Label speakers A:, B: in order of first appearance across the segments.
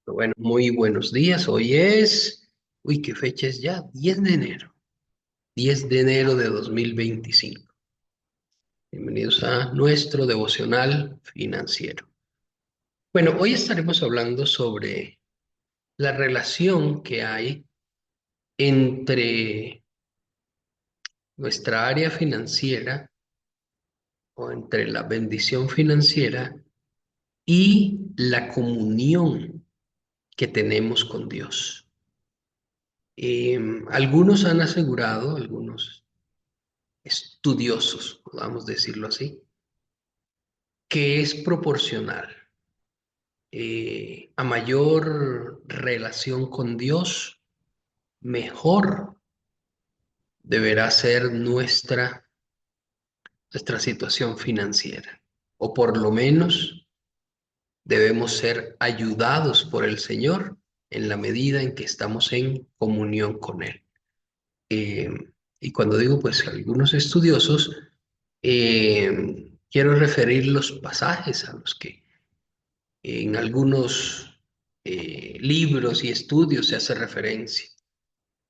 A: Bueno, muy buenos días. ¿Qué fecha es ya? 10 de enero. 10 de enero de 2025. Bienvenidos a nuestro devocional financiero. Bueno, hoy estaremos hablando sobre la relación que hay entre nuestra área financiera o entre la bendición financiera y la comunión que tenemos con Dios. Algunos han asegurado, algunos estudiosos, podamos decirlo así, que es proporcional. A mayor relación con Dios, mejor deberá ser nuestra situación financiera. O por lo menos debemos ser ayudados por el Señor en la medida en que estamos en comunión con Él. Eh, y cuando digo, pues, algunos estudiosos, quiero referir los pasajes a los que en algunos libros y estudios se hace referencia.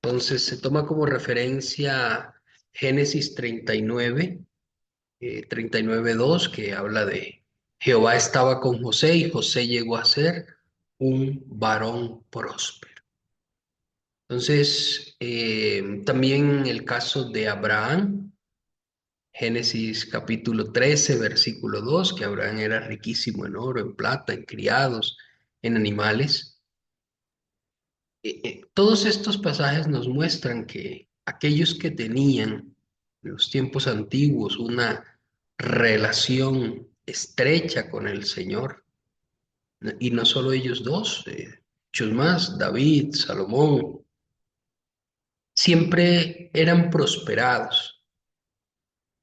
A: Entonces se toma como referencia Génesis 39, 39:2, que habla de Jehová estaba con José y José llegó a ser un varón próspero. Entonces, también el caso de Abraham, Génesis capítulo 13, versículo 2, que Abraham era riquísimo en oro, en plata, en criados, en animales. Todos estos pasajes nos muestran que aquellos que tenían en los tiempos antiguos una relación estrecha con el Señor, y no solo ellos dos, muchos más, David, Salomón, siempre eran prosperados.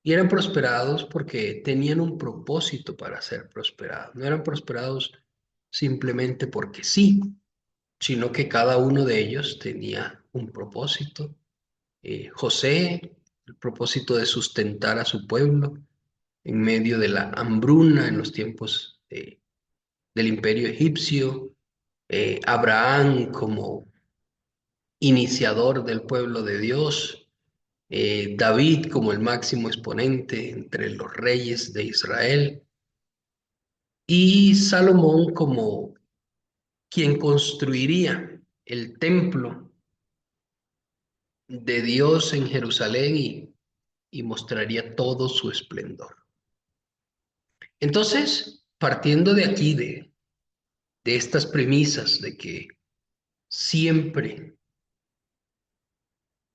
A: Y eran prosperados porque tenían un propósito para ser prosperados. No eran prosperados simplemente porque sí, sino que cada uno de ellos tenía un propósito. José, el propósito de sustentar a su pueblo en medio de la hambruna en los tiempos del imperio egipcio. Abraham como iniciador del pueblo de Dios. David como el máximo exponente entre los reyes de Israel. Y Salomón como quien construiría el templo de Dios en Jerusalén y mostraría todo su esplendor. Entonces, partiendo de aquí, de estas premisas de que siempre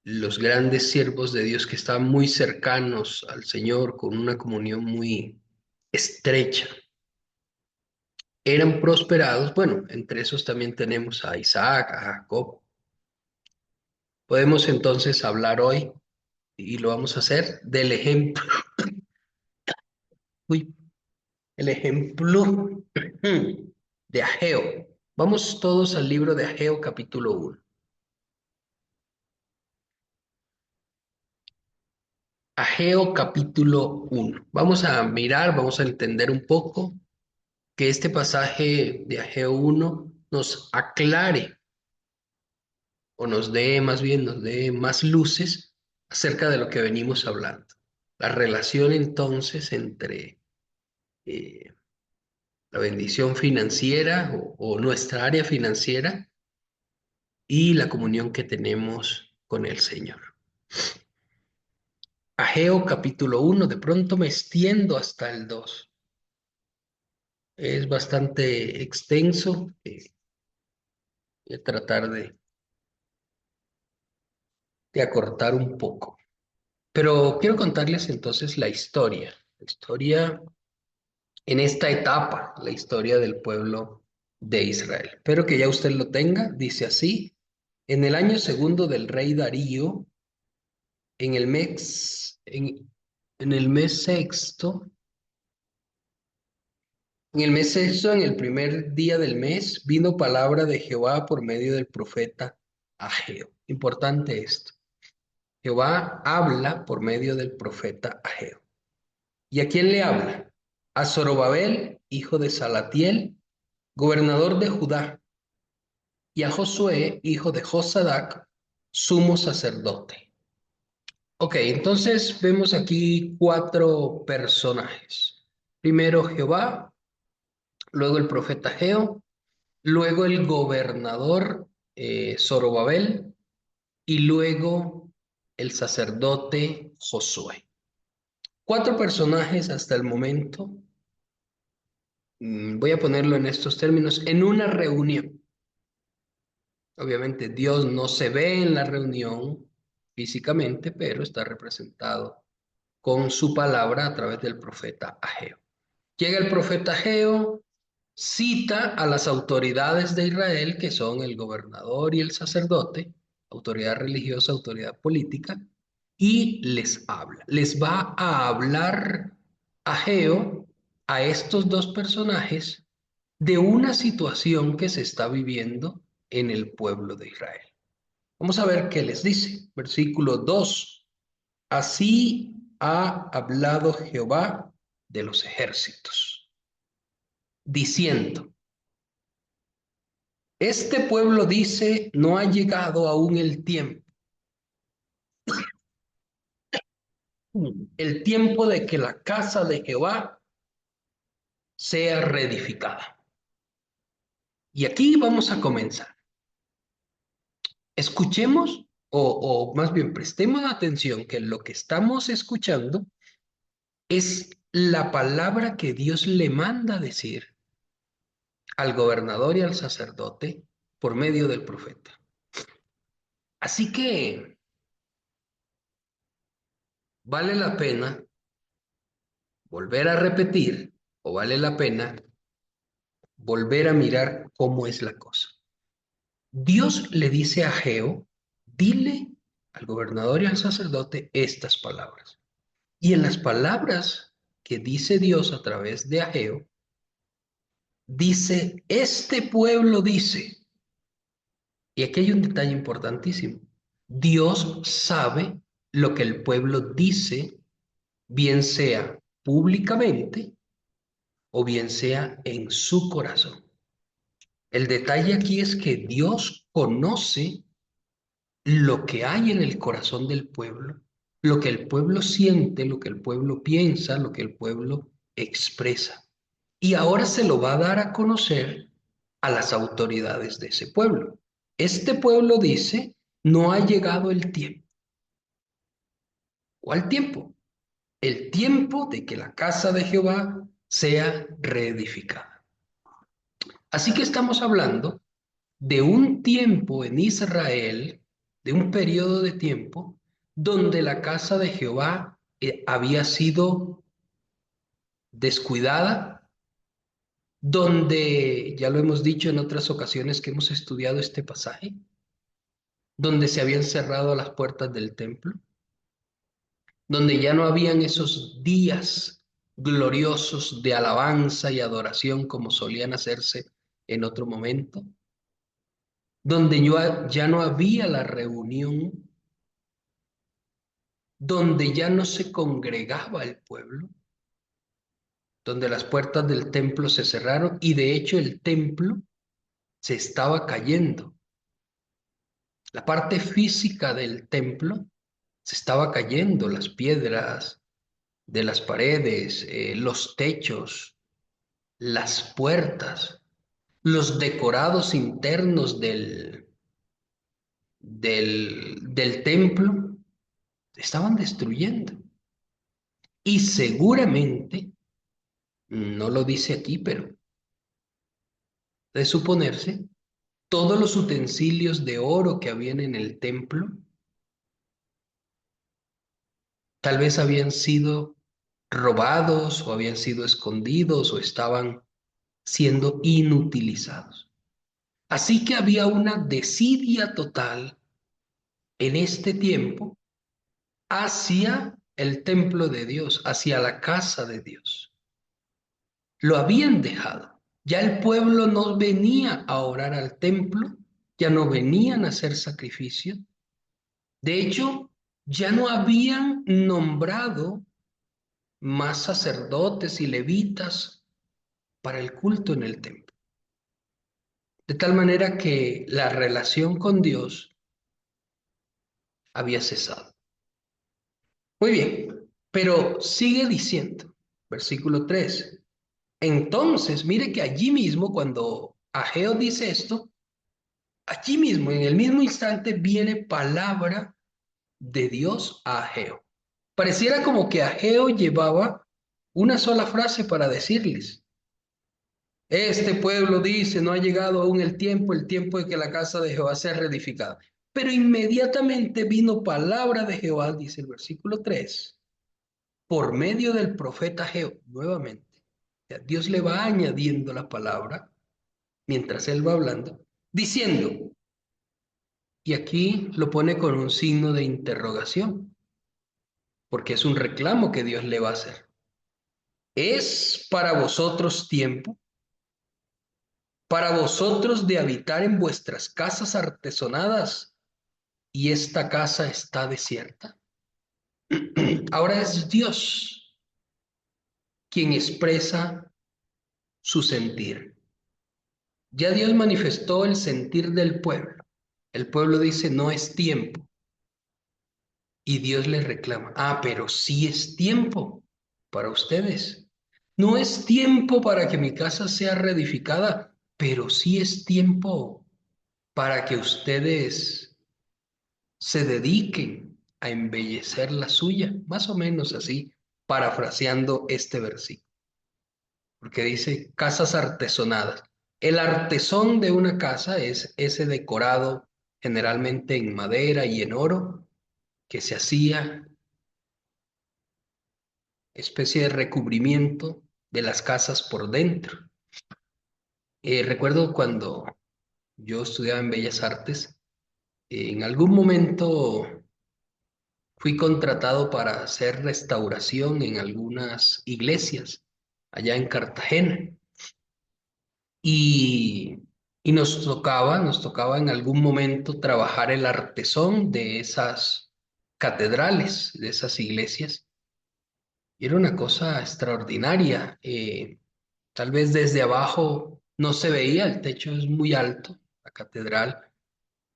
A: los grandes siervos de Dios que estaban muy cercanos al Señor, con una comunión muy estrecha, eran prosperados. Bueno, entre esos también tenemos a Isaac, a Jacob. Podemos entonces hablar hoy, y lo vamos a hacer, del ejemplo, uy, el ejemplo de Ageo. Vamos todos al libro de Ageo capítulo 1. Ageo capítulo 1. Vamos a mirar, vamos a entender un poco que este pasaje de Ageo 1 nos aclare o nos dé, más bien, nos dé más luces acerca de lo que venimos hablando. La relación entonces entre eh, la bendición financiera o nuestra área financiera y la comunión que tenemos con el Señor. Ageo capítulo 1, de pronto me extiendo hasta el 2. Es bastante extenso. Voy a tratar de acortar un poco. Pero quiero contarles entonces la historia en esta etapa, la historia del pueblo de Israel. Espero que ya usted lo tenga. Dice así: en el año segundo del rey Darío, en el mes, en el mes sexto, en el primer día del mes, vino palabra de Jehová por medio del profeta Ageo. Importante esto. Jehová habla por medio del profeta Ageo. ¿Y a quién le habla? A Zorobabel, hijo de Salatiel, gobernador de Judá, y a Josué, hijo de Josadac, sumo sacerdote. Ok, entonces vemos aquí cuatro personajes. Primero Jehová, luego el profeta Ageo, luego el gobernador Zorobabel y luego el sacerdote Josué. Cuatro personajes hasta el momento, voy a ponerlo en estos términos, en una reunión. Obviamente Dios no se ve en la reunión físicamente, pero está representado con su palabra a través del profeta Ageo. Llega el profeta Ageo, cita a las autoridades de Israel, que son el gobernador y el sacerdote, autoridad religiosa, autoridad política, y les habla. Les va a hablar Ageo a estos dos personajes de una situación que se está viviendo en el pueblo de Israel. Vamos a ver qué les dice. Versículo 2. Así ha hablado Jehová de los ejércitos, diciendo, este pueblo dice, no ha llegado aún el tiempo de que la casa de Jehová sea reedificada. Y aquí vamos a comenzar. Escuchemos, o más bien prestemos atención que lo que estamos escuchando es la palabra que Dios le manda decir al gobernador y al sacerdote por medio del profeta. Así que vale la pena volver a repetir o vale la pena volver a mirar cómo es la cosa. Dios le dice a Ageo, dile al gobernador y al sacerdote estas palabras. Y en las palabras que dice Dios a través de Ageo, dice, este pueblo dice, y aquí hay un detalle importantísimo, Dios sabe lo que el pueblo dice, bien sea públicamente o bien sea en su corazón. El detalle aquí es que Dios conoce lo que hay en el corazón del pueblo, lo que el pueblo siente, lo que el pueblo piensa, lo que el pueblo expresa. Y ahora se lo va a dar a conocer a las autoridades de ese pueblo. Este pueblo dice, no ha llegado el tiempo. ¿Cuál tiempo? El tiempo de que la casa de Jehová sea reedificada. Así que estamos hablando de un tiempo en Israel, de un periodo de tiempo, donde la casa de Jehová había sido descuidada, donde, ya lo hemos dicho en otras ocasiones que hemos estudiado este pasaje, donde se habían cerrado las puertas del templo, donde ya no habían esos días gloriosos de alabanza y adoración como solían hacerse en otro momento, donde ya no había la reunión, donde ya no se congregaba el pueblo, donde las puertas del templo se cerraron y de hecho el templo se estaba cayendo. La parte física del templo se estaba cayendo, las piedras de las paredes, los techos, las puertas, los decorados internos del templo, estaban destruyendo. Y seguramente, no lo dice aquí, pero de suponerse, todos los utensilios de oro que habían en el templo tal vez habían sido robados o habían sido escondidos o estaban siendo inutilizados. Así que había una desidia total en este tiempo hacia el templo de Dios, hacia la casa de Dios. Lo habían dejado. Ya el pueblo no venía a orar al templo, ya no venían a hacer sacrificios. De hecho, ya no habían nombrado más sacerdotes y levitas para el culto en el templo. de tal manera que la relación con Dios había cesado. Muy bien, pero sigue diciendo, versículo 3. Entonces, mire que allí mismo, cuando Ageo dice esto, allí mismo, en el mismo instante, viene palabra de Dios a Ageo. Pareciera como que Ageo llevaba una sola frase para decirles. Este pueblo dice, no ha llegado aún el tiempo de que la casa de Jehová sea reedificada. Pero inmediatamente vino palabra de Jehová, dice el versículo 3, por medio del profeta Ageo, nuevamente. O sea, Dios le va añadiendo la palabra mientras él va hablando, diciendo, y aquí lo pone con un signo de interrogación, porque es un reclamo que Dios le va a hacer. ¿Es para vosotros tiempo? ¿Para vosotros de habitar en vuestras casas artesonadas y esta casa está desierta? Ahora es Dios quien expresa su sentir. Ya Dios manifestó el sentir del pueblo. El pueblo dice, no es tiempo. Y Dios le reclama, pero sí es tiempo para ustedes. No es tiempo para que mi casa sea reedificada, pero sí es tiempo para que ustedes se dediquen a embellecer la suya, más o menos así, parafraseando este versículo, porque dice casas artesonadas. El artesón de una casa es ese decorado generalmente en madera y en oro que se hacía especie de recubrimiento de las casas por dentro. Recuerdo cuando yo estudiaba en Bellas Artes, en algún momento fui contratado para hacer restauración en algunas iglesias allá en Cartagena y, y nos tocaba en algún momento trabajar el artesón de esas catedrales, de esas iglesias. Y era una cosa extraordinaria. Tal vez desde abajo no se veía, el techo es muy alto, la catedral,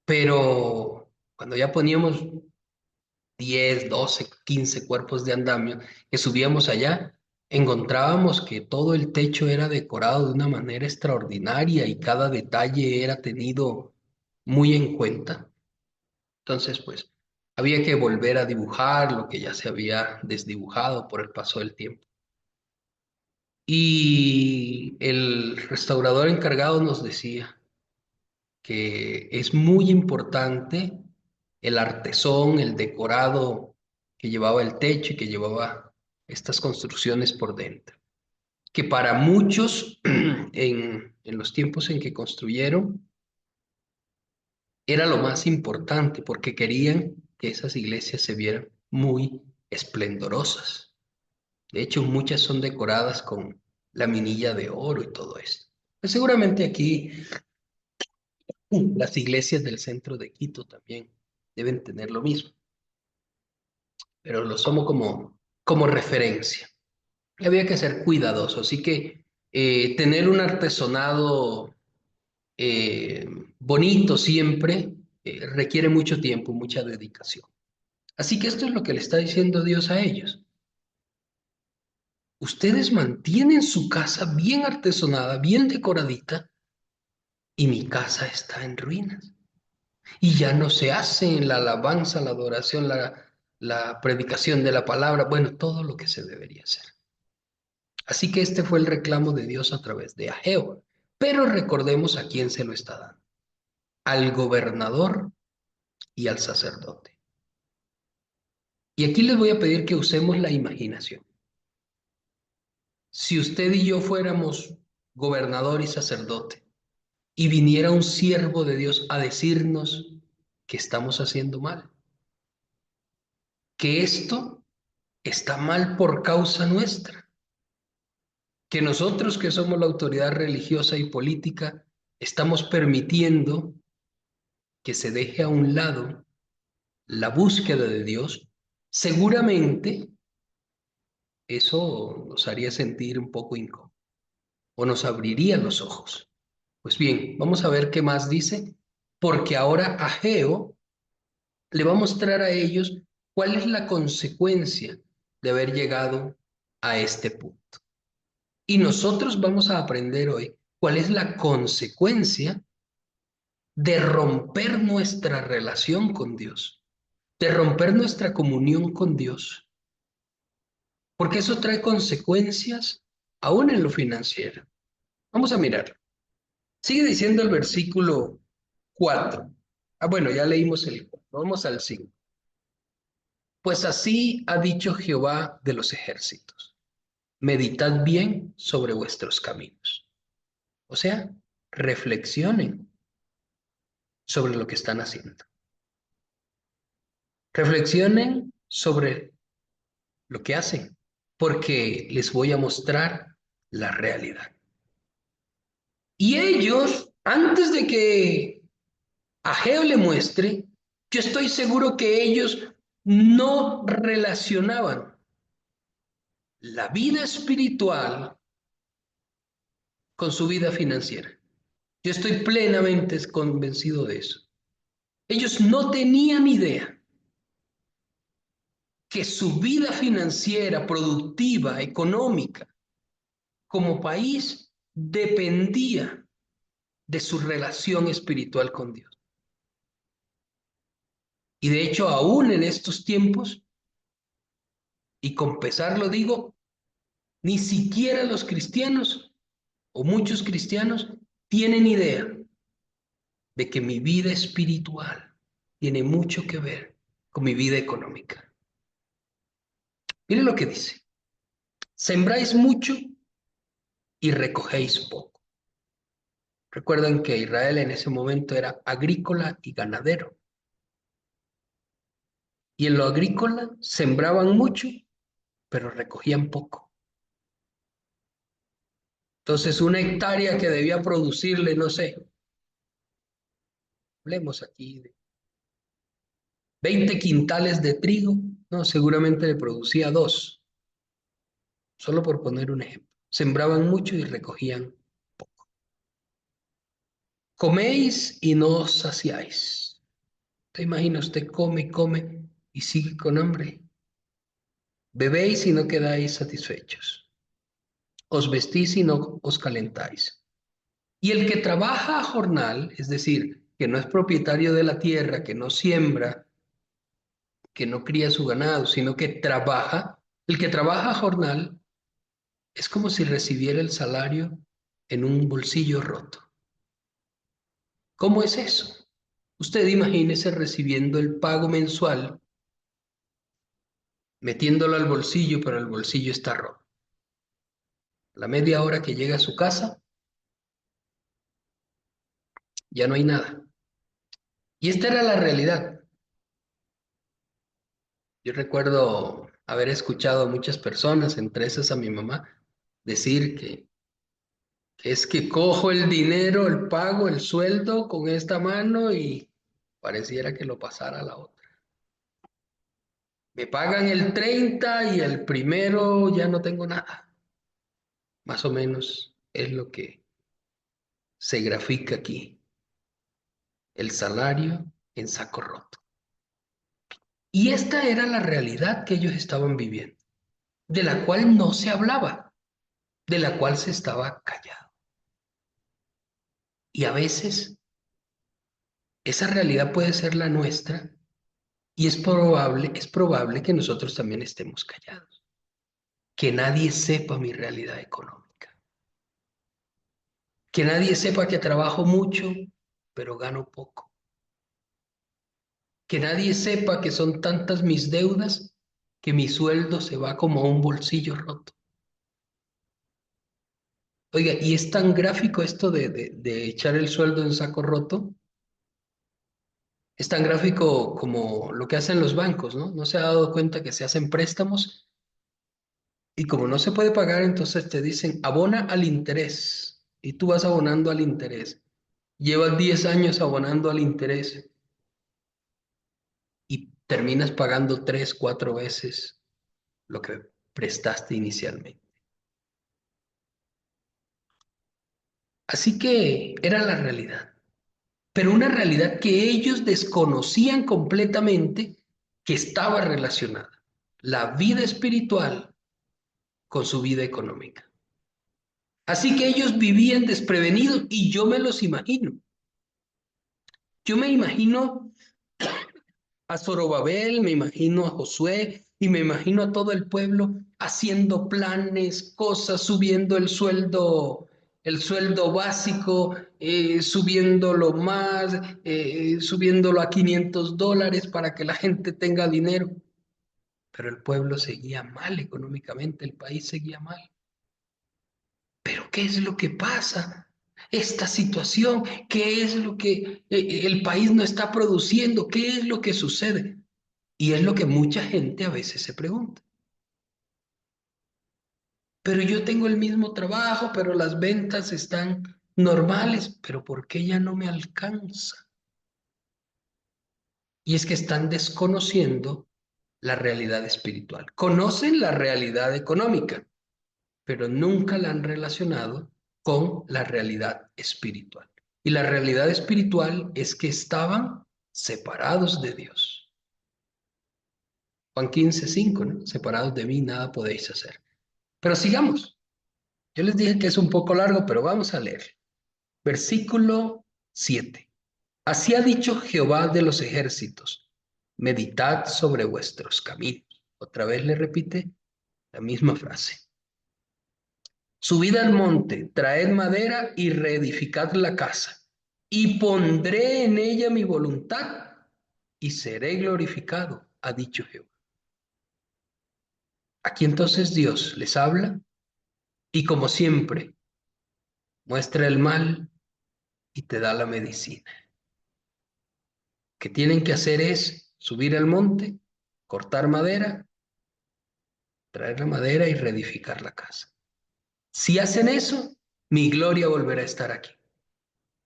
A: pero cuando ya poníamos 10, 12, 15 cuerpos de andamio que subíamos allá, encontrábamos que todo el techo era decorado de una manera extraordinaria y cada detalle era tenido muy en cuenta. Entonces, pues, había que volver a dibujar lo que ya se había desdibujado por el paso del tiempo. Y el restaurador encargado nos decía que es muy importante el artesón, el decorado que llevaba el techo y que llevaba estas construcciones por dentro. Que para muchos, en los tiempos en que construyeron, era lo más importante porque querían que esas iglesias se vieran muy esplendorosas. De hecho, muchas son decoradas con laminilla de oro y todo esto. Pues seguramente aquí las iglesias del centro de Quito también deben tener lo mismo, pero lo somos como referencia. Había que ser cuidadoso, así que tener un artesonado eh, bonito siempre requiere mucho tiempo, mucha dedicación. Así que esto es lo que le está diciendo Dios a ellos. Ustedes mantienen su casa bien artesonada, bien decoradita, y mi casa está en ruinas. Y ya no se hace en la alabanza, la adoración, la predicación de la palabra, bueno, todo lo que se debería hacer. Así que este fue el reclamo de Dios a través de Ageo. Pero recordemos a quién se lo está dando. Al gobernador y al sacerdote. Y aquí les voy a pedir que usemos la imaginación. Si usted y yo fuéramos gobernador y sacerdote y viniera un siervo de Dios a decirnos que estamos haciendo mal, que esto está mal por causa nuestra, que nosotros que somos la autoridad religiosa y política estamos permitiendo que se deje a un lado la búsqueda de Dios, seguramente eso nos haría sentir un poco incómodo o nos abriría los ojos. Pues bien, vamos a ver qué más dice, porque ahora Ageo le va a mostrar a ellos cuál es la consecuencia de haber llegado a este punto. Y nosotros vamos a aprender hoy cuál es la consecuencia de romper nuestra relación con Dios, de romper nuestra comunión con Dios, porque eso trae consecuencias aún en lo financiero. Vamos a mirar. Sigue diciendo el versículo 4. Ah, bueno, ya leímos el 4. Vamos al 5. Pues así ha dicho Jehová de los ejércitos. Meditad bien sobre vuestros caminos. O sea, reflexionen sobre lo que están haciendo. Reflexionen sobre lo que hacen, porque les voy a mostrar la realidad. Y ellos, antes de que Ageo le muestre, yo estoy seguro que ellos no relacionaban la vida espiritual con su vida financiera. Yo estoy plenamente convencido de eso. Ellos no tenían idea que su vida financiera, productiva, económica, como país, dependía de su relación espiritual con Dios. Y de hecho, aún en estos tiempos, y con pesar lo digo, ni siquiera los cristianos o muchos cristianos tienen idea de que mi vida espiritual tiene mucho que ver con mi vida económica. Miren lo que dice. Sembráis mucho y recogéis poco. Recuerden que Israel en ese momento era agrícola y ganadero. Y en lo agrícola sembraban mucho, pero recogían poco. Entonces, una hectárea que debía producirle, no sé, hablemos aquí de 20 quintales de trigo, no, seguramente le producía dos, solo por poner un ejemplo. Sembraban mucho y recogían poco. Coméis y no os saciáis. ¿Te imagina? Usted come, come y sigue con hambre. Bebéis y no quedáis satisfechos. Os vestís y no os calentáis. Y el que trabaja a jornal, es decir, que no es propietario de la tierra, que no siembra, que no cría su ganado, sino que trabaja, el que trabaja a jornal es como si recibiera el salario en un bolsillo roto. ¿Cómo es eso? Usted imagínese recibiendo el pago mensual, metiéndolo al bolsillo, pero el bolsillo está roto. La media hora que llega a su casa, ya no hay nada. Y esta era la realidad. Yo recuerdo haber escuchado a muchas personas, entre esas a mi mamá, decir que es que cojo el dinero, el pago, el sueldo con esta mano y pareciera que lo pasara a la otra. Me pagan el 30 y el primero ya no tengo nada. Más o menos es lo que se grafica aquí. El salario en saco roto. Y esta era la realidad que ellos estaban viviendo, de la cual no se hablaba, de la cual se estaba callado. Y a veces esa realidad puede ser la nuestra y es probable que nosotros también estemos callados, que nadie sepa mi realidad económica, que nadie sepa que trabajo mucho, pero gano poco, que nadie sepa que son tantas mis deudas que mi sueldo se va como a un bolsillo roto. Oiga, y es tan gráfico esto de echar el sueldo en saco roto, es tan gráfico como lo que hacen los bancos, ¿no? No se ha dado cuenta que se hacen préstamos y como no se puede pagar, entonces te dicen abona al interés y tú vas abonando al interés. Llevas 10 años abonando al interés y terminas pagando 3, 4 veces lo que prestaste inicialmente. Así que era la realidad, pero una realidad que ellos desconocían completamente que estaba relacionada, la vida espiritual con su vida económica. Así que ellos vivían desprevenidos y yo me los imagino. Yo me imagino a Zorobabel, me imagino a Josué y me imagino a todo el pueblo haciendo planes, cosas, subiendo el sueldo básico, subiéndolo más, subiéndolo a $500 para que la gente tenga dinero. Pero el pueblo seguía mal económicamente, el país seguía mal. Pero ¿qué es lo que pasa? Esta situación, ¿qué es lo que el país no está produciendo? ¿Qué es lo que sucede? Y es lo que mucha gente a veces se pregunta. Pero yo tengo el mismo trabajo, pero las ventas están normales, pero ¿por qué ya no me alcanza? Y es que están desconociendo la realidad espiritual. Conocen la realidad económica, pero nunca la han relacionado con la realidad espiritual. Y la realidad espiritual es que estaban separados de Dios. Juan 15:5, ¿no? Separados de mí, nada podéis hacer. Pero sigamos. Yo les dije que es un poco largo, pero vamos a leer. Versículo 7. Así ha dicho Jehová de los ejércitos, meditad sobre vuestros caminos. Otra vez le repite la misma frase. Subid al monte, traed madera y reedificad la casa, y pondré en ella mi voluntad, y seré glorificado, ha dicho Jehová. Aquí entonces Dios les habla, y como siempre, muestra el mal y te da la medicina. Que tienen que hacer es subir al monte, cortar madera, traer la madera y reedificar la casa. Si hacen eso, mi gloria volverá a estar aquí.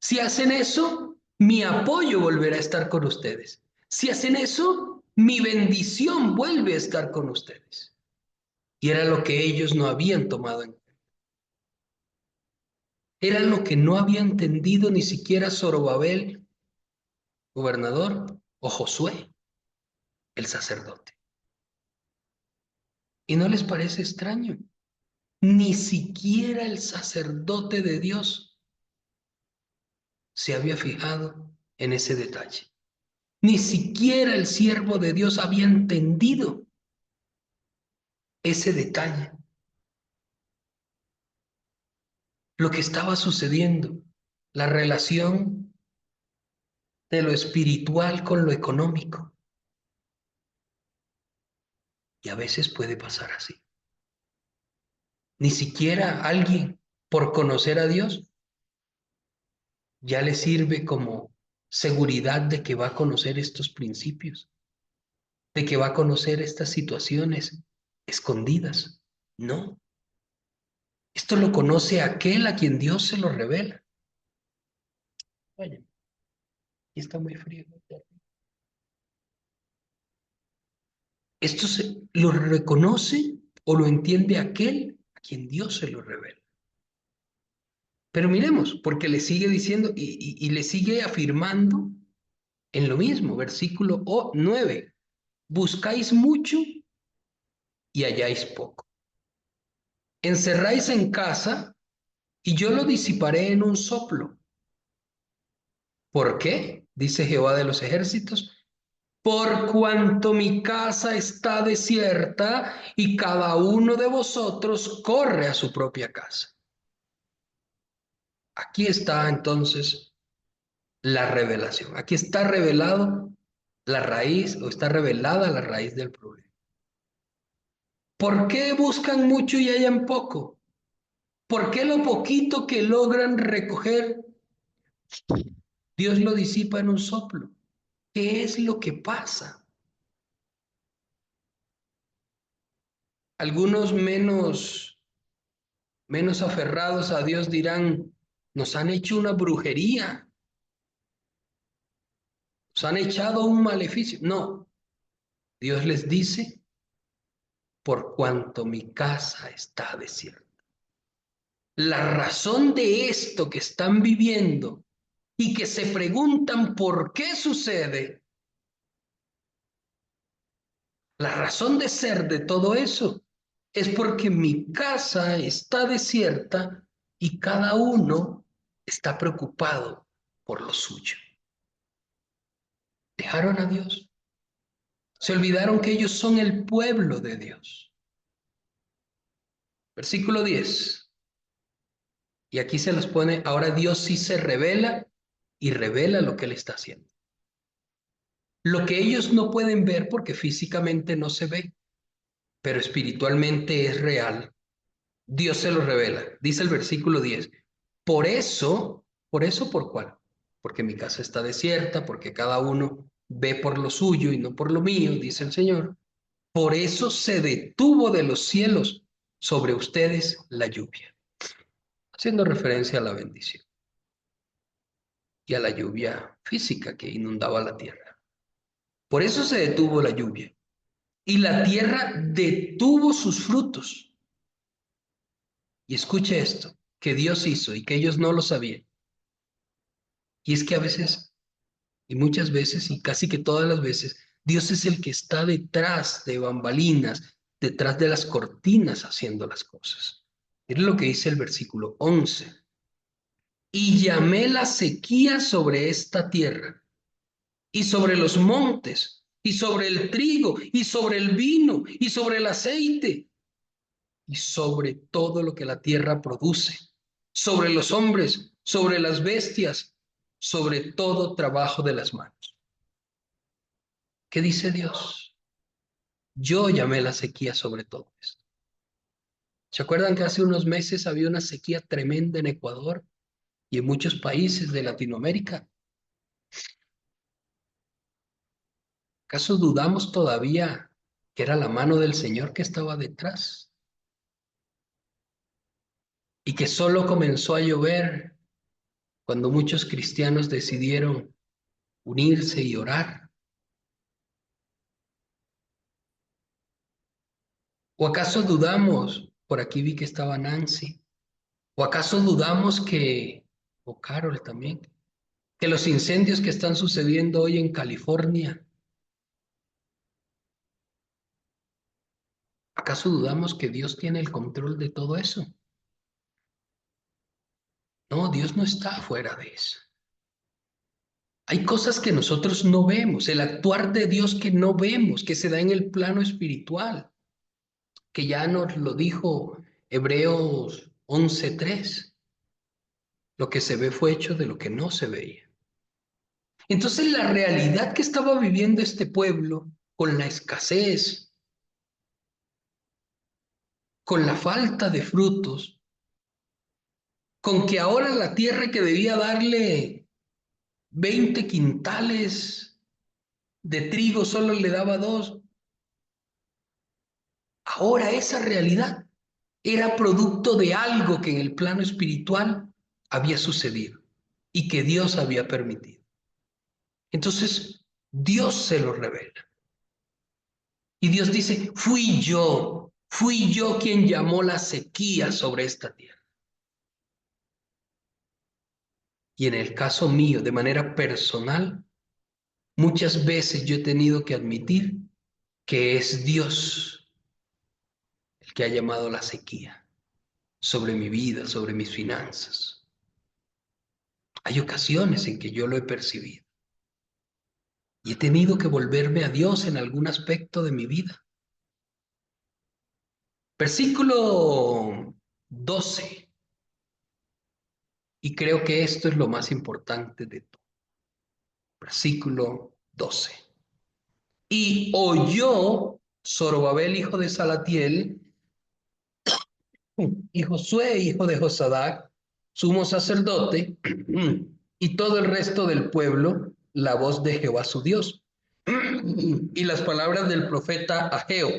A: Si hacen eso, mi apoyo volverá a estar con ustedes. Si hacen eso, mi bendición vuelve a estar con ustedes. Y era lo que ellos no habían tomado en cuenta. Era lo que no había entendido ni siquiera Zorobabel, gobernador, o Josué, el sacerdote. ¿Y no les parece extraño? Ni siquiera el sacerdote de Dios se había fijado en ese detalle. Ni siquiera el siervo de Dios había entendido ese detalle, lo que estaba sucediendo, la relación de lo espiritual con lo económico. Y a veces puede pasar así. Ni siquiera alguien, por conocer a Dios, ya le sirve como seguridad de que va a conocer estos principios, de que va a conocer estas situaciones escondidas. No, esto lo conoce aquel a quien Dios se lo revela. Vaya, aquí está muy frío. Esto lo reconoce o lo entiende aquel a quien Dios se lo revela. Pero miremos, porque le sigue diciendo y le sigue afirmando en lo mismo, versículo 9. Buscáis mucho y halláis poco. Encerráis en casa y yo lo disiparé en un soplo. ¿Por qué? Dice Jehová de los ejércitos. Por cuanto mi casa está desierta y cada uno de vosotros corre a su propia casa. Aquí está entonces la revelación. Aquí está revelado la raíz o está revelada la raíz del problema. ¿Por qué buscan mucho y hallan poco? ¿Por qué lo poquito que logran recoger, Dios lo disipa en un soplo? ¿Qué es lo que pasa? Algunos menos aferrados a Dios dirán, nos han hecho una brujería, nos han echado un maleficio. No, Dios les dice, por cuanto mi casa está desierta. La razón de esto que están viviendo y que se preguntan por qué sucede, la razón de ser de todo eso es porque mi casa está desierta y cada uno está preocupado por lo suyo. Dejaron a Dios. Se olvidaron que ellos son el pueblo de Dios. Versículo 10. Y aquí se los pone, ahora Dios sí se revela y revela lo que Él está haciendo. Lo que ellos no pueden ver porque físicamente no se ve, pero espiritualmente es real. Dios se lo revela. Dice el versículo 10. ¿Por cuál? Porque mi casa está desierta, porque cada uno ve por lo suyo y no por lo mío, dice el Señor. Por eso se detuvo de los cielos sobre ustedes la lluvia, haciendo referencia a la bendición y a la lluvia física que inundaba la tierra. Por eso se detuvo la lluvia y la tierra detuvo sus frutos. Y escuche esto, que Dios hizo y que ellos no lo sabían. Y es que a veces, y muchas veces, y casi que todas las veces, Dios es el que está detrás de bambalinas, detrás de las cortinas haciendo las cosas. Es lo que dice el versículo 11. Y llamé la sequía sobre esta tierra, y sobre los montes, y sobre el trigo, y sobre el vino, y sobre el aceite, y sobre todo lo que la tierra produce, sobre los hombres, sobre las bestias, sobre todo trabajo de las manos. ¿Qué dice Dios? Yo llamé la sequía sobre todo esto. ¿Se acuerdan que hace unos meses había una sequía tremenda en Ecuador y en muchos países de Latinoamérica? ¿Acaso dudamos todavía que era la mano del Señor que estaba detrás? Y que solo comenzó a llover cuando muchos cristianos decidieron unirse y orar. ¿O acaso dudamos, por aquí vi que estaba Nancy, o acaso dudamos o Carol también, que los incendios que están sucediendo hoy en California, acaso dudamos que Dios tiene el control de todo eso? No, Dios no está fuera de eso. Hay cosas que nosotros no vemos, el actuar de Dios que no vemos, que se da en el plano espiritual, que ya nos lo dijo Hebreos 11:3. Lo que se ve fue hecho de lo que no se veía. Entonces la realidad que estaba viviendo este pueblo, con la escasez, con la falta de frutos, con que ahora la tierra que debía darle 20 quintales de trigo solo le daba 2, ahora esa realidad era producto de algo que en el plano espiritual había sucedido y que Dios había permitido. Entonces, Dios se lo revela. Y Dios dice, fui yo quien llamó la sequía sobre esta tierra. Y en el caso mío, de manera personal, muchas veces yo he tenido que admitir que es Dios el que ha llamado la sequía sobre mi vida, sobre mis finanzas. Hay ocasiones en que yo lo he percibido y he tenido que volverme a Dios en algún aspecto de mi vida. Versículo 12. Y creo que esto es lo más importante de todo. Versículo 12. Y oyó Zorobabel, hijo de Salatiel, y Josué, hijo de Josadac, sumo sacerdote, y todo el resto del pueblo, la voz de Jehová su Dios, y las palabras del profeta Ageo,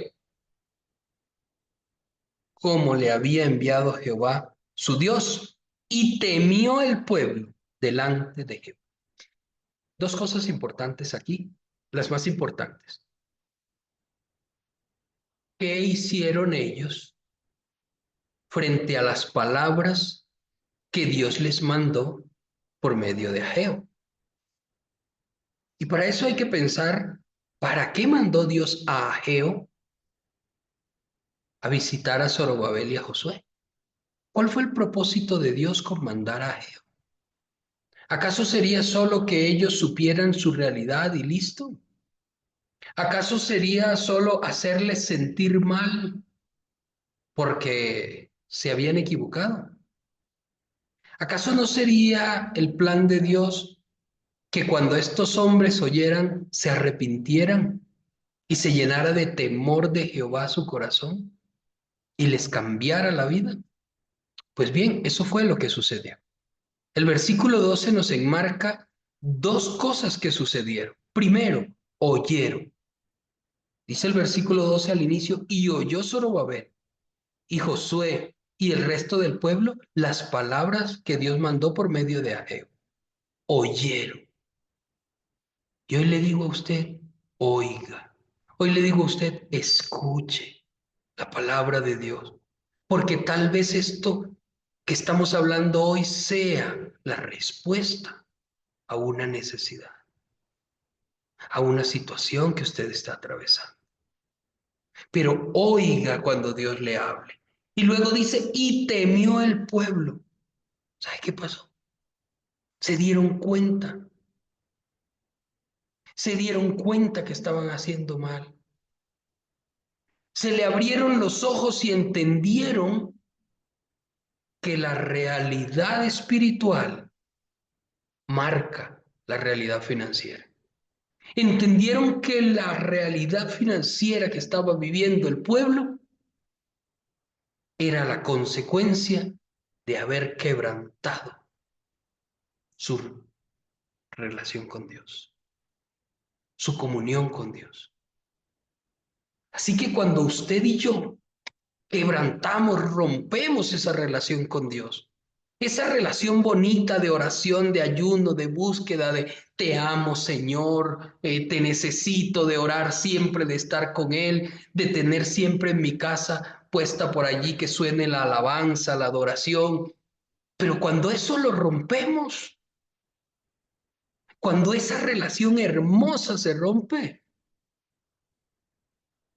A: como le había enviado Jehová su Dios, y temió el pueblo delante de Jehová. Dos cosas importantes aquí, las más importantes. ¿Qué hicieron ellos frente a las palabras que Dios les mandó por medio de Ageo. Y para eso hay que pensar, ¿para qué mandó Dios a Ageo a visitar a Zorobabel y a Josué? ¿Cuál fue el propósito de Dios con mandar a Ageo? ¿Acaso sería solo que ellos supieran su realidad y listo? ¿Acaso sería solo hacerles sentir mal porque se habían equivocado? ¿Acaso no sería el plan de Dios que cuando estos hombres oyeran, se arrepintieran y se llenara de temor de Jehová su corazón y les cambiara la vida? Pues bien, eso fue lo que sucedió. El versículo 12 nos enmarca dos cosas que sucedieron. Primero, oyeron. Dice el versículo 12 al inicio, y oyó Zorobabel y Josué y el resto del pueblo las palabras que Dios mandó por medio de Ageo. Oyeron. Y hoy le digo a usted, oiga. Hoy le digo a usted, escuche la palabra de Dios. Porque tal vez esto que estamos hablando hoy sea la respuesta a una necesidad, a una situación que usted está atravesando. Pero oiga cuando Dios le hable. Y luego dice, y temió el pueblo. ¿Sabe qué pasó? Se dieron cuenta. Se dieron cuenta que estaban haciendo mal. Se le abrieron los ojos y entendieron que la realidad espiritual marca la realidad financiera. Entendieron que la realidad financiera que estaba viviendo el pueblo era la consecuencia de haber quebrantado su relación con Dios, su comunión con Dios. Así que cuando usted y yo quebrantamos, rompemos esa relación con Dios, esa relación bonita de oración, de ayuno, de búsqueda, de te amo Señor, te necesito, de orar siempre, de estar con Él, de tener siempre en mi casa puesta por allí que suene la alabanza, la adoración. Pero cuando eso lo rompemos, cuando esa relación hermosa se rompe,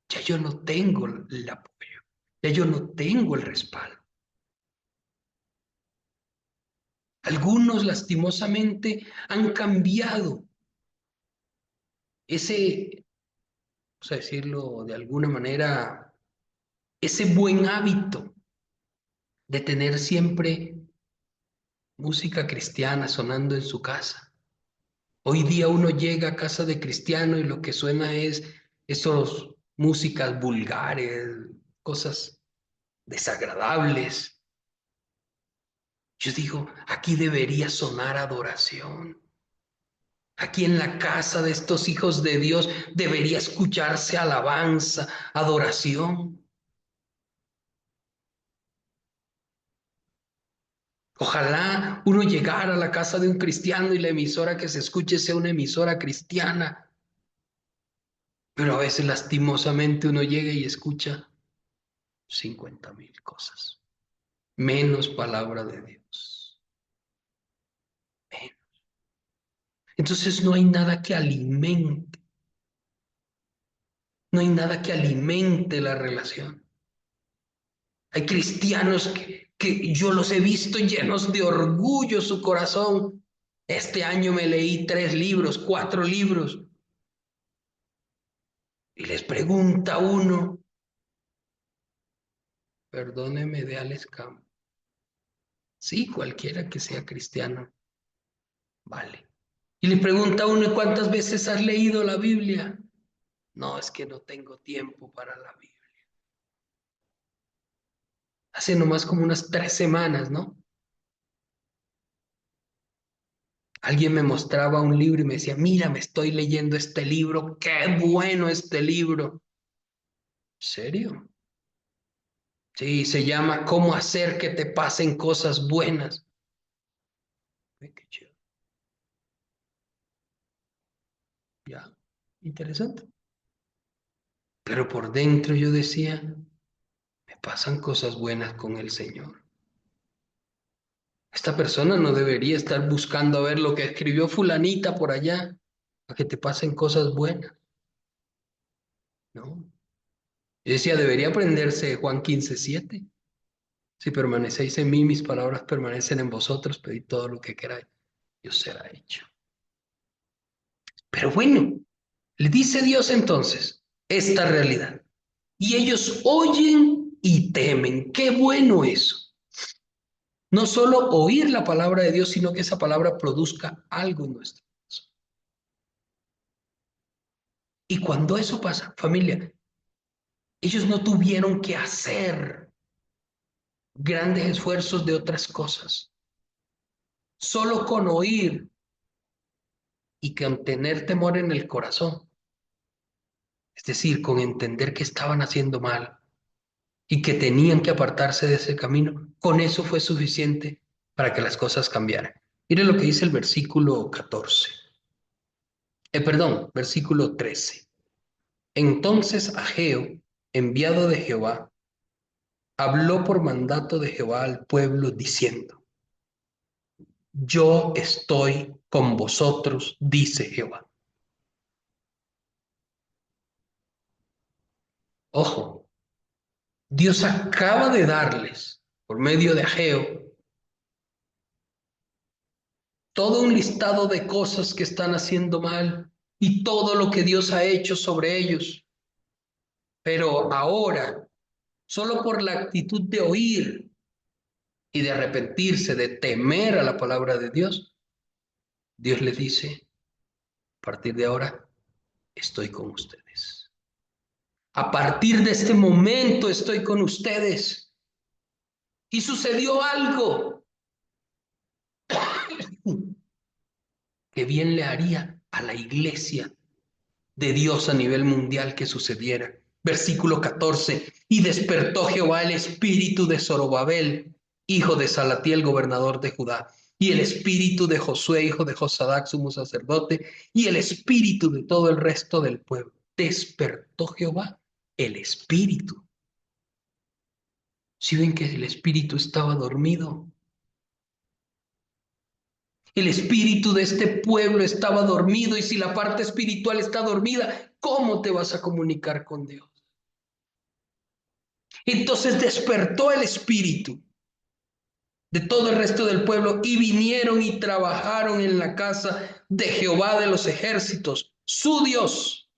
A: ya yo no tengo el apoyo, ya yo no tengo el respaldo. Algunos lastimosamente han cambiado ese, vamos a decirlo de alguna manera, ese buen hábito de tener siempre música cristiana sonando en su casa. Hoy día uno llega a casa de cristiano y lo que suena es esos músicas vulgares, cosas desagradables. Yo digo, aquí debería sonar adoración. Aquí en la casa de estos hijos de Dios debería escucharse alabanza, adoración. Ojalá uno llegara a la casa de un cristiano y la emisora que se escuche sea una emisora cristiana. Pero a veces lastimosamente uno llega y escucha 50,000 cosas. Menos palabra de Dios. Menos. Entonces no hay nada que alimente. No hay nada que alimente la relación. Hay cristianos que yo los he visto llenos de orgullo su corazón. Este año me leí 3 libros, 4 libros. Y les pregunta uno, perdóneme de Alex Campos. Sí, cualquiera que sea cristiano, vale. Y le pregunta a uno, ¿y cuántas veces has leído la Biblia? No, es que no tengo tiempo para la Biblia. Hace nomás como unas 3 semanas, ¿no? Alguien me mostraba un libro y me decía, mira, me estoy leyendo este libro, qué bueno este libro. ¿En serio? Sí, se llama ¿Cómo hacer que te pasen cosas buenas? Ay, qué chido. Ya, interesante. Pero por dentro yo decía, me pasan cosas buenas con el Señor. Esta persona no debería estar buscando a ver lo que escribió fulanita por allá, para que te pasen cosas buenas, ¿no? Yo decía, debería aprenderse Juan 15:7. Si permanecéis en mí, mis palabras permanecen en vosotros, pedid todo lo que queráis, y os será hecho. Pero bueno, le dice Dios entonces esta realidad. Y ellos oyen y temen. Qué bueno eso. No solo oír la palabra de Dios, sino que esa palabra produzca algo en nuestro corazón. Y cuando eso pasa, familia, ellos no tuvieron que hacer grandes esfuerzos de otras cosas. Solo con oír y con tener temor en el corazón, es decir, con entender que estaban haciendo mal y que tenían que apartarse de ese camino, con eso fue suficiente para que las cosas cambiaran. Mire lo que dice el versículo 14. Versículo 13. Entonces Ageo, enviado de Jehová, habló por mandato de Jehová al pueblo diciendo: Yo estoy con vosotros, dice Jehová. Ojo, Dios acaba de darles, por medio de Ageo, todo un listado de cosas que están haciendo mal y todo lo que Dios ha hecho sobre ellos. Pero ahora, solo por la actitud de oír y de arrepentirse, de temer a la palabra de Dios, Dios les dice: a partir de ahora, estoy con ustedes. A partir de este momento estoy con ustedes. Y sucedió algo que bien le haría a la iglesia de Dios a nivel mundial que sucediera. Versículo 14. Y despertó Jehová el espíritu de Zorobabel, hijo de Salatiel, gobernador de Judá, y el espíritu de Josué, hijo de Josadac, sumo sacerdote, y el espíritu de todo el resto del pueblo. Despertó Jehová el espíritu. Si ven que el espíritu estaba dormido, el espíritu de este pueblo estaba dormido, y si la parte espiritual está dormida, ¿cómo te vas a comunicar con Dios? Entonces despertó el espíritu de todo el resto del pueblo y vinieron y trabajaron en la casa de Jehová de los ejércitos, su Dios,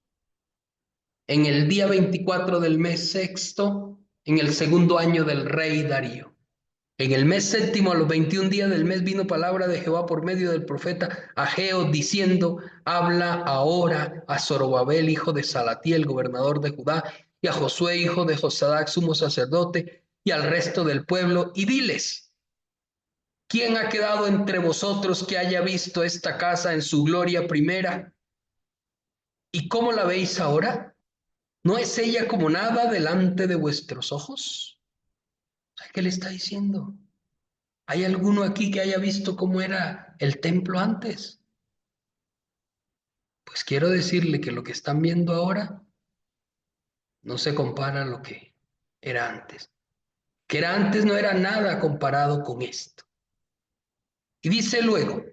A: en el día 24 del mes sexto, en el segundo año del rey Darío. En el mes séptimo, a los 21 días del mes, vino palabra de Jehová por medio del profeta Ageo, diciendo: habla ahora a Zorobabel, hijo de Salatiel, gobernador de Judá, y a Josué, hijo de Josadac, sumo sacerdote, y al resto del pueblo, y diles: ¿quién ha quedado entre vosotros que haya visto esta casa en su gloria primera? ¿Y cómo la veis ahora? ¿No es ella como nada delante de vuestros ojos? ¿Qué le está diciendo? ¿Hay alguno aquí que haya visto cómo era el templo antes? Pues quiero decirle que lo que están viendo ahora no se compara a lo que era antes. Que era antes no era nada comparado con esto. Y dice luego,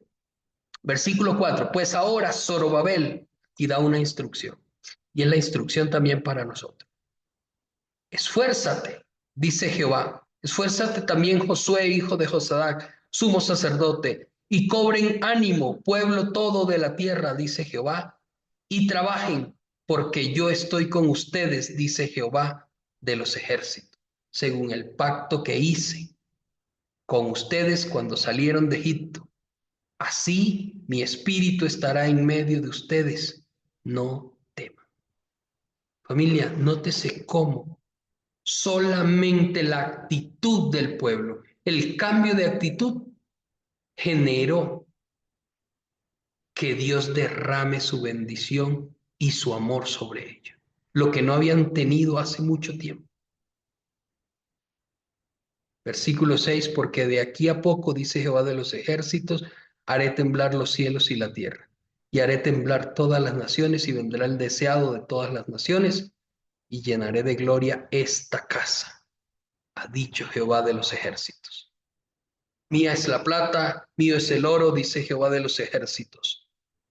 A: versículo 4: pues ahora Zorobabel, y da una instrucción. Y es la instrucción también para nosotros. Esfuérzate, dice Jehová. Esfuérzate también Josué, hijo de Josadac, sumo sacerdote, y cobren ánimo, pueblo todo de la tierra, dice Jehová, y trabajen, porque yo estoy con ustedes, dice Jehová de los ejércitos, según el pacto que hice con ustedes cuando salieron de Egipto. Así mi espíritu estará en medio de ustedes. No teman. Familia, nótese cómo solamente la actitud del pueblo, el cambio de actitud, generó que Dios derrame su bendición y su amor sobre ellos, lo que no habían tenido hace mucho tiempo. Versículo 6: porque de aquí a poco, dice Jehová de los ejércitos, haré temblar los cielos y la tierra, y haré temblar todas las naciones, y vendrá el deseado de todas las naciones, y llenaré de gloria esta casa. ha dicho Jehová de los ejércitos. Mía es la plata, mío es el oro, dice Jehová de los ejércitos.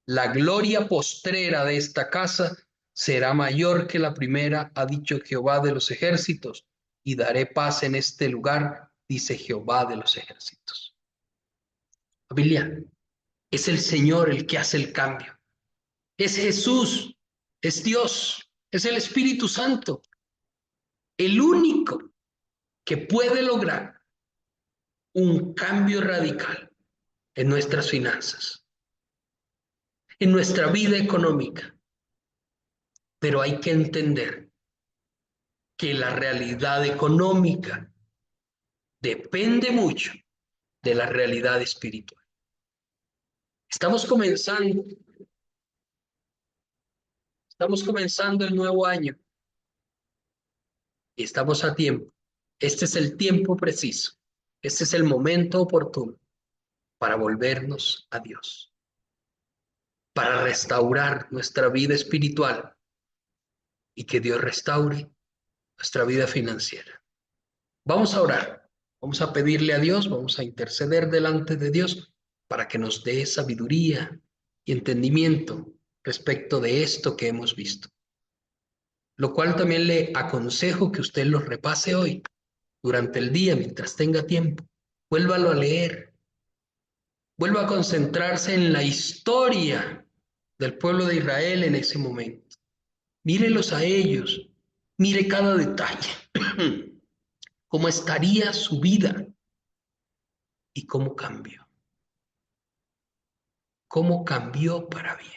A: La gloria postrera de esta casa será mayor que la primera, ha dicho Jehová de los ejércitos, y daré paz en este lugar, dice Jehová de los ejércitos. Familia, es el Señor el que hace el cambio. Es Jesús, es Dios, es el Espíritu Santo, el único que puede lograr un cambio radical en nuestras finanzas, en nuestra vida económica. Pero hay que entender que la realidad económica depende mucho de la realidad espiritual. Estamos comenzando el nuevo año y estamos a tiempo. Este es el tiempo preciso. Este es el momento oportuno para volvernos a Dios, para restaurar nuestra vida espiritual y que Dios restaure nuestra vida financiera. Vamos a orar, vamos a pedirle a Dios, vamos a interceder delante de Dios para que nos dé sabiduría y entendimiento respecto de esto que hemos visto. Lo cual también le aconsejo que usted lo repase hoy, durante el día, mientras tenga tiempo. Vuélvalo a leer, vuelva a concentrarse en la historia del pueblo de Israel en ese momento. Mírelos a ellos, mire cada detalle, cómo estaría su vida y cómo cambió para bien.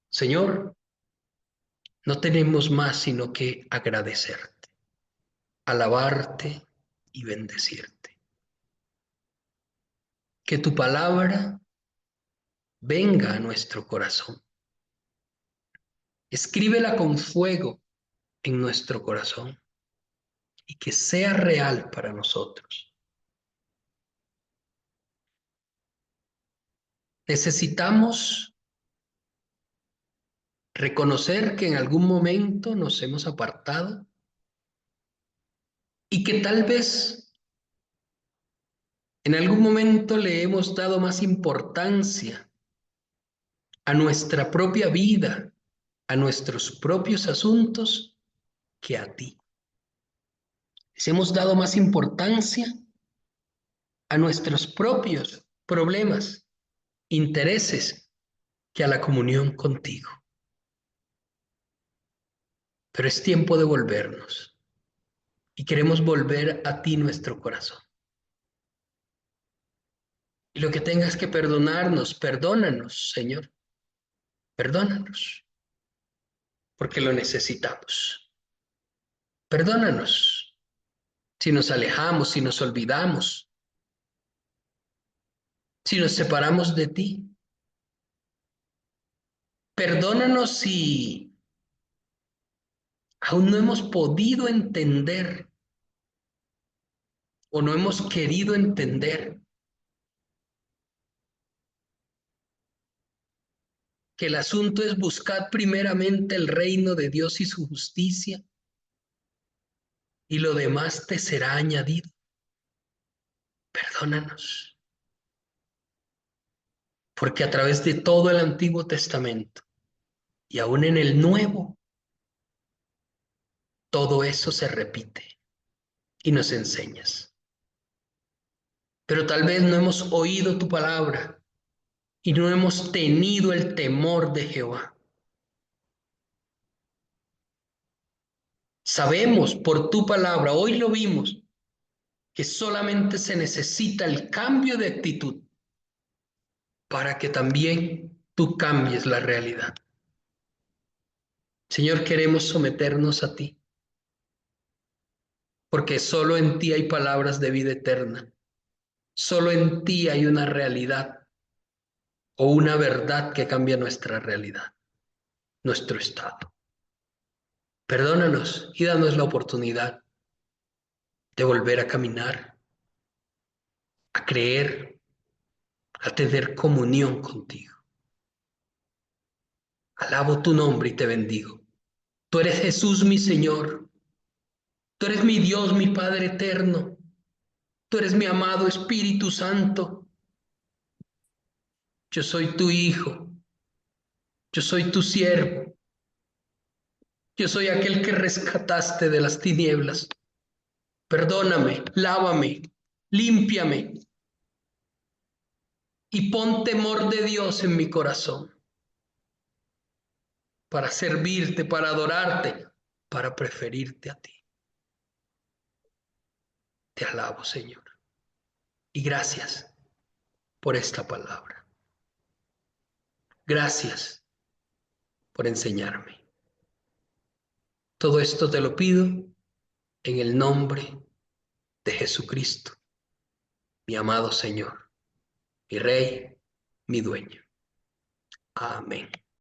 A: Señor, no tenemos más sino que agradecerte, alabarte y bendecirte. Que tu palabra venga a nuestro corazón. Escríbela con fuego en nuestro corazón y que sea real para nosotros. Necesitamos reconocer que en algún momento nos hemos apartado y que tal vez en algún momento le hemos dado más importancia a nuestra propia vida, a nuestros propios asuntos, que a ti. Les hemos dado más importancia a nuestros propios problemas, intereses, que a la comunión contigo. Pero es tiempo de volvernos y queremos volver a ti nuestro corazón. Y lo que tengas que perdonarnos, perdónanos, Señor. Perdónanos, porque lo necesitamos. Perdónanos si nos alejamos, si nos olvidamos, si nos separamos de ti. Perdónanos si aún no hemos podido entender o no hemos querido entender que el asunto es buscar primeramente el reino de Dios y su justicia y lo demás te será añadido. Perdónanos, porque a través de todo el Antiguo Testamento y aún en el Nuevo, todo eso se repite y nos enseñas. Pero tal vez no hemos oído tu palabra y no hemos tenido el temor de Jehová. Sabemos por tu palabra, hoy lo vimos, que solamente se necesita el cambio de actitud para que también tú cambies la realidad. Señor, queremos someternos a ti, porque solo en ti hay palabras de vida eterna. Solo en ti hay una realidad o una verdad que cambia nuestra realidad, nuestro estado. Perdónanos y danos la oportunidad de volver a caminar, a creer, a tener comunión contigo. Alabo tu nombre y te bendigo. Tú eres Jesús, mi Señor. Tú eres mi Dios, mi Padre eterno. Tú eres mi amado Espíritu Santo. Yo soy tu hijo. Yo soy tu siervo. Yo soy aquel que rescataste de las tinieblas. Perdóname, lávame, límpiame y pon temor de Dios en mi corazón para servirte, para adorarte, para preferirte a ti. Te alabo, Señor. Y gracias por esta palabra. Gracias por enseñarme. Todo esto te lo pido en el nombre de Jesucristo, mi amado Señor, mi Rey, mi dueño. Amén.